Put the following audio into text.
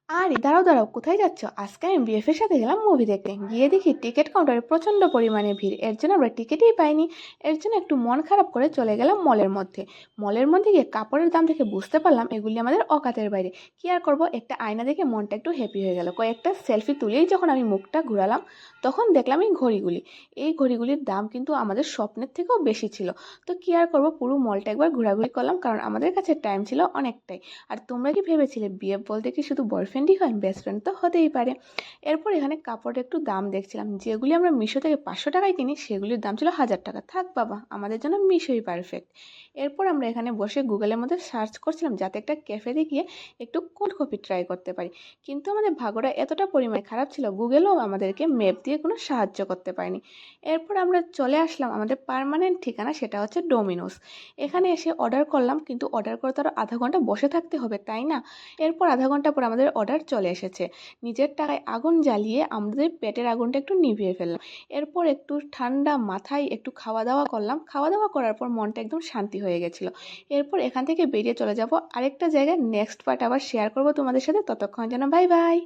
আরে দাঁড়াও দাঁড়াও, কোথায় যাচ্ছ? আজকে আমি বিএফের সাথে গেলাম মুভি দেখতে, গিয়ে দেখি টিকিট কাউন্টারে প্রচন্ড পরিমাণে ভিড়, এর জন্য আমরা টিকিটই পাইনি। এর জন্য একটু মন খারাপ করে চলে গেলাম মলের মধ্যে গিয়ে কাপড়ের দাম দেখে বুঝতে পারলাম এগুলি আমাদের অকাতের বাইরে। কি আর করবো, একটা আয়না দেখে মনটা একটু হ্যাপি হয়ে গেল। কয়েকটা সেলফি তুলেই যখন আমি মুখটা ঘুরালাম, তখন দেখলাম এই ঘড়িগুলির দাম কিন্তু আমাদের স্বপ্নের থেকেও বেশি ছিল। তো কি আর করবো, পুরো মলটা একবার ঘোরাঘুরি করলাম, কারণ আমাদের কাছে টাইম ছিল অনেকটাই। আর তোমরা কি ভেবেছিলে বিএফ বলতে কি শুধু বয়ফ্রেন্ডই হয়? বেস্ট ফ্রেন্ড তো হতেই পারে। এরপর এখানে কাপড়ের একটু দাম দেখছিলাম, যেগুলি আমরা মিশো থেকে 500 টাকায় কিনি সেগুলির দাম ছিল 1000 টাকা। থাক বাবা, আমাদের জন্য মিশোই পারফেক্ট। এরপর আমরা এখানে বসে গুগলের মধ্যে সার্চ করছিলাম যাতে একটা ক্যাফেতে গিয়ে একটু কোল্ড কফি ট্রাই করতে পারি। কিন্তু আমাদের ভাগ্যটা এতটা পরিমাণে খারাপ ছিল, গুগলও আমাদেরকে ম্যাপ দিয়ে কোনো সাহায্য করতে পারেনি। এরপর আমরা চলে আসলাম আমাদের পার্মানেন্ট ঠিকানা, সেটা হচ্ছে ডোমিনোস। এখানে এসে অর্ডার করলাম, কিন্তু অর্ডার করে তো আরও আধা ঘন্টা বসে থাকতে হবে, তাই না? এরপর আধা ঘন্টা পর আমাদের অর্ডার চলে এসেছে। নিজের টাকায় আগুন জ্বালিয়ে আমাদের পেটের আগুনটা একটু নিভিয়ে ফেললাম। এরপর একটু ঠান্ডা মাথায় একটু খাওয়া দাওয়া করলাম, খাওয়া দাওয়া করার পর মনটা একদম শান্তি হয়ে গেছিলো। এরপর এখান থেকে বেরিয়ে চলে যাব আরেকটা জায়গায়, নেক্সট পার্ট আবার শেয়ার করবো তোমাদের সাথে। ততক্ষণ যেন বাই বাই।